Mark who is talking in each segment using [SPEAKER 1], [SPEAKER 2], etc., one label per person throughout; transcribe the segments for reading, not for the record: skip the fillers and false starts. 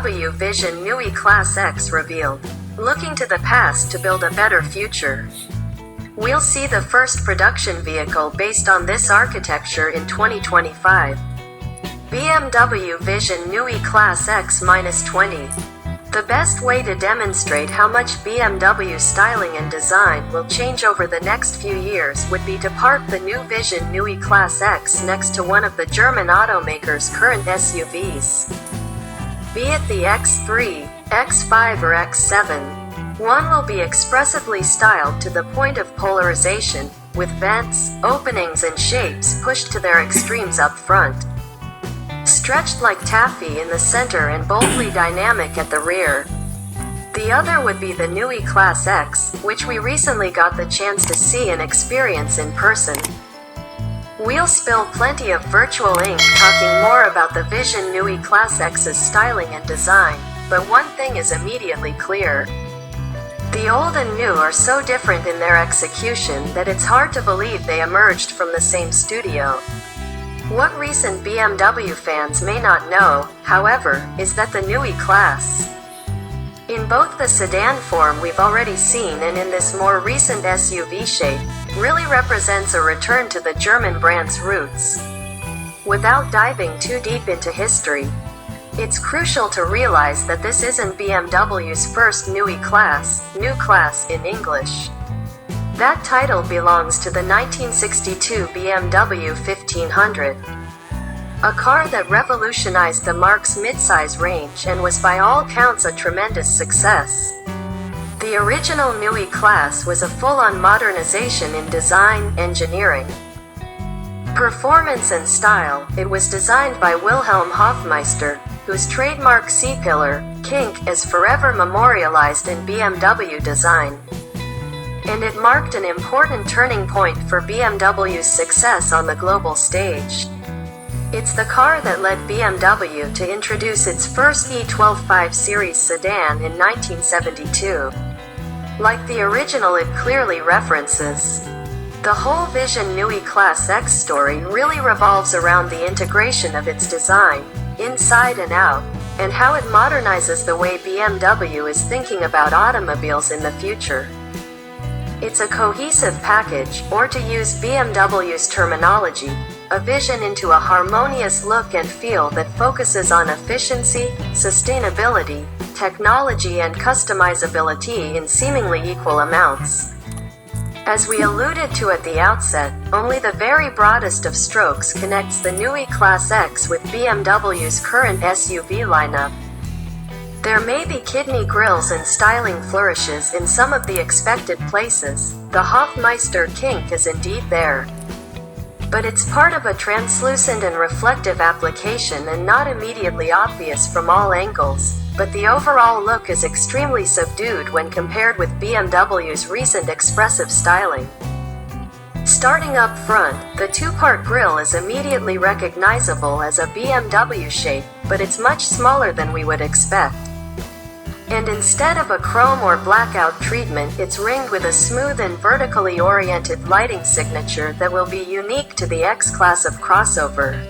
[SPEAKER 1] BMW Vision Neue Klasse X revealed. Looking to the past to build a better future. We'll see the first production vehicle based on this architecture in 2025. BMW Vision Neue Klasse X-20. The best way to demonstrate how much BMW styling and design will change over the next few years would be to park the new Vision Neue Klasse X next to one of the German automaker's current SUVs. Be it the X3, X5 or X7, one will be expressively styled to the point of polarization, with vents, openings and shapes pushed to their extremes up front. Stretched like taffy in the center and boldly dynamic at the rear. The other would be the Neue Klasse X, which we recently got the chance to see and experience in person. We'll spill plenty of virtual ink talking more about the Vision Neue Klasse X's styling and design, but one thing is immediately clear. The old and new are so different in their execution that it's hard to believe they emerged from the same studio. What recent BMW fans may not know, however, is that the Neue Klasse, in both the sedan form we've already seen and in this more recent SUV shape, really represents a return to the German brand's roots. Without diving too deep into history, it's crucial to realize that this isn't BMW's first Neue Klasse, new class in English. That title belongs to the 1962 BMW 1500, a car that revolutionized the marque's midsize range and was by all counts a tremendous success. The original Neue Klasse was a full-on modernization in design, engineering, performance and style. It was designed by Wilhelm Hofmeister, whose trademark C-pillar, kink, is forever memorialized in BMW design. And it marked an important turning point for BMW's success on the global stage. It's the car that led BMW to introduce its first E12 5 Series sedan in 1972. Like the original, it clearly references. The whole Vision Neue Klasse X story really revolves around the integration of its design, inside and out, and how it modernizes the way BMW is thinking about automobiles in the future. It's a cohesive package, or to use BMW's terminology, a vision into a harmonious look and feel that focuses on efficiency, sustainability, technology and customizability in seemingly equal amounts. As we alluded to at the outset, only the very broadest of strokes connects the Neue Klasse X with BMW's current SUV lineup. There may be kidney grills and styling flourishes in some of the expected places. The Hofmeister kink is indeed there. But it's part of a translucent and reflective application and not immediately obvious from all angles, but the overall look is extremely subdued when compared with BMW's recent expressive styling. Starting up front, the two-part grille is immediately recognizable as a BMW shape, but it's much smaller than we would expect. And instead of a chrome or blackout treatment, it's ringed with a smooth and vertically oriented lighting signature that will be unique to the X-Class of crossover.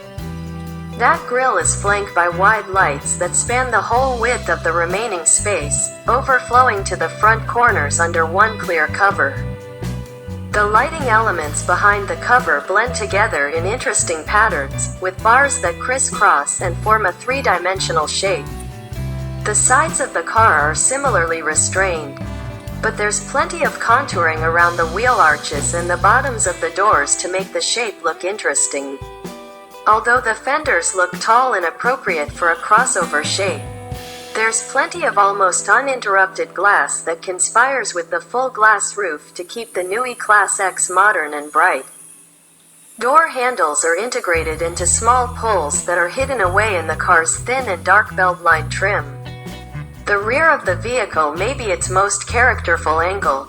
[SPEAKER 1] That grille is flanked by wide lights that span the whole width of the remaining space, overflowing to the front corners under one clear cover. The lighting elements behind the cover blend together in interesting patterns, with bars that crisscross and form a three-dimensional shape. The sides of the car are similarly restrained, but there's plenty of contouring around the wheel arches and the bottoms of the doors to make the shape look interesting. Although the fenders look tall and appropriate for a crossover shape, there's plenty of almost uninterrupted glass that conspires with the full glass roof to keep the Neue Klasse X modern and bright. Door handles are integrated into small pulls that are hidden away in the car's thin and dark beltline trim. The rear of the vehicle may be its most characterful angle.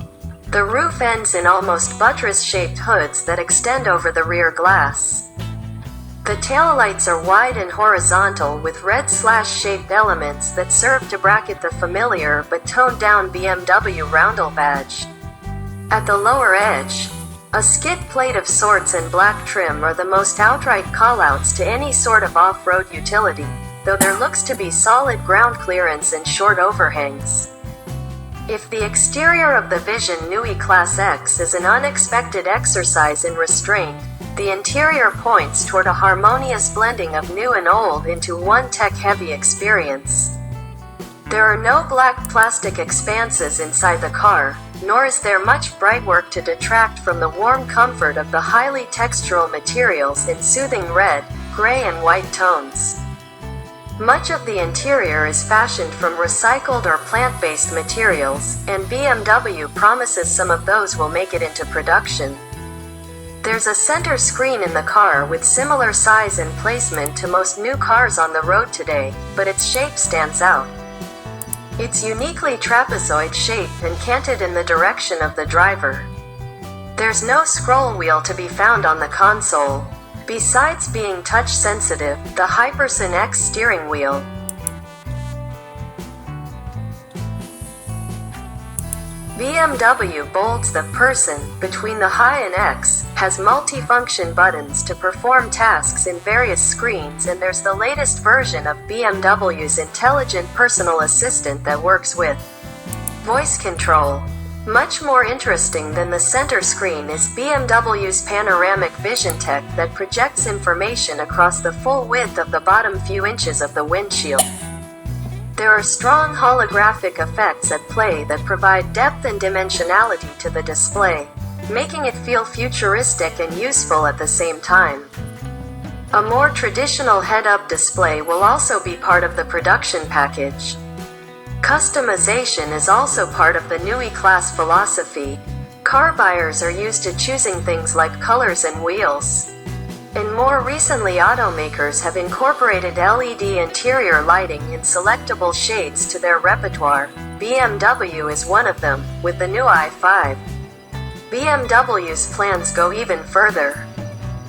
[SPEAKER 1] The roof ends in almost buttress-shaped hoods that extend over the rear glass. The taillights are wide and horizontal with red slash-shaped elements that serve to bracket the familiar but toned-down BMW roundel badge. At the lower edge, a skid plate of sorts and black trim are the most outright callouts to any sort of off-road utility. though there looks to be solid ground clearance and short overhangs. If the exterior of the Vision Neue Klasse X is an unexpected exercise in restraint, the interior points toward a harmonious blending of new and old into one tech-heavy experience. There are no black plastic expanses inside the car, nor is there much bright work to detract from the warm comfort of the highly textural materials in soothing red, gray and white tones. Much of the interior is fashioned from recycled or plant-based materials, and BMW promises some of those will make it into production. There's a center screen in the car with similar size and placement to most new cars on the road today, but its shape stands out. It's uniquely trapezoid shaped and canted in the direction of the driver. There's no scroll wheel to be found on the console. Besides being touch-sensitive, the Hyperson X steering wheel BMW bolds the person between the High and X, has multi-function buttons to perform tasks in various screens, and there's the latest version of BMW's intelligent personal assistant that works with voice control. Much more interesting than the center screen is BMW's panoramic vision tech that projects information across the full width of the bottom few inches of the windshield. There are strong holographic effects at play that provide depth and dimensionality to the display, making it feel futuristic and useful at the same time. A more traditional head-up display will also be part of the production package. Customization is also part of the Neue Klasse philosophy. Car buyers are used to choosing things like colors and wheels. And more recently, automakers have incorporated LED interior lighting in selectable shades to their repertoire. BMW is one of them, with the new i5. BMW's plans go even further.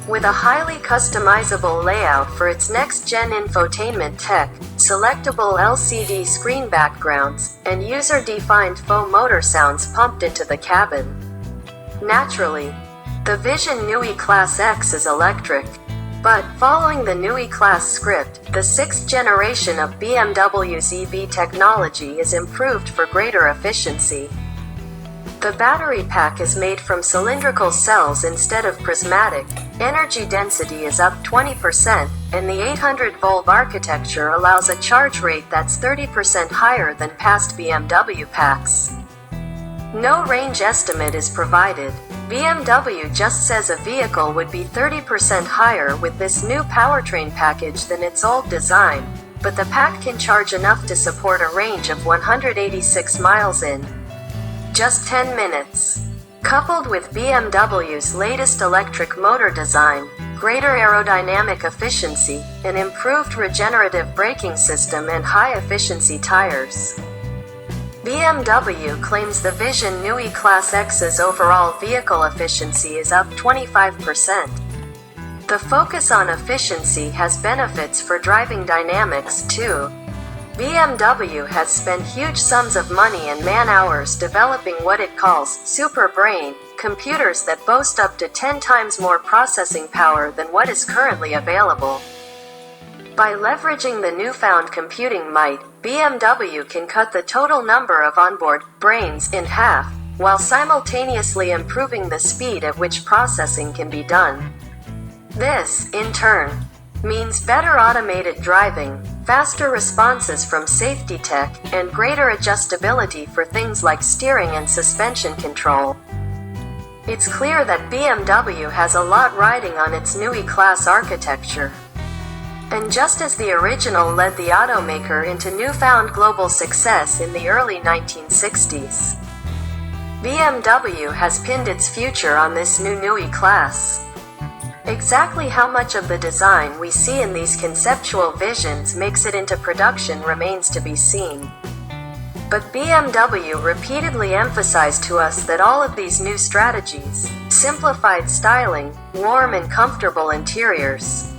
[SPEAKER 1] With a highly customizable layout for its next-gen infotainment tech, selectable LCD screen backgrounds, and user-defined faux motor sounds pumped into the cabin. Naturally, the Vision Neue Klasse X is electric. But, following the Neue Klasse script, the sixth generation of BMW's EV technology is improved for greater efficiency. The battery pack is made from cylindrical cells instead of prismatic, energy density is up 20%, and the 800-volt architecture allows a charge rate that's 30% higher than past BMW packs. No range estimate is provided. BMW just says a vehicle would be 30% higher with this new powertrain package than its old design, but the pack can charge enough to support a range of 186 miles in just 10 minutes. Coupled with BMW's latest electric motor design, greater aerodynamic efficiency, an improved regenerative braking system and high-efficiency tires, BMW claims the Vision Neue Klasse X's overall vehicle efficiency is up 25%. The focus on efficiency has benefits for driving dynamics too. BMW has spent huge sums of money and man-hours developing what it calls super brain computers that boast up to 10 times more processing power than what is currently available. By leveraging the newfound computing might, BMW can cut the total number of onboard brains in half, while simultaneously improving the speed at which processing can be done. This, in turn, means better automated driving, faster responses from safety tech, and greater adjustability for things like steering and suspension control. It's clear that BMW has a lot riding on its Neue Klasse architecture. And just as the original led the automaker into newfound global success in the early 1960s, BMW has pinned its future on this new Neue Klasse. Exactly how much of the design we see in these conceptual visions makes it into production remains to be seen. But BMW repeatedly emphasized to us that all of these new strategies, simplified styling, warm and comfortable interiors,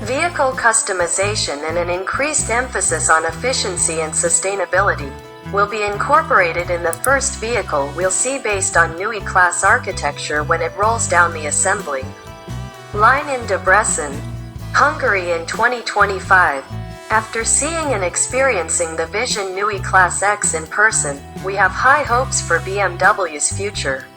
[SPEAKER 1] vehicle customization and an increased emphasis on efficiency and sustainability, will be incorporated in the first vehicle we'll see based on Neue Klasse architecture when it rolls down the assembly line in Debrecen, Hungary in 2025. After seeing and experiencing the Vision Neue Klasse X in person, we have high hopes for BMW's future.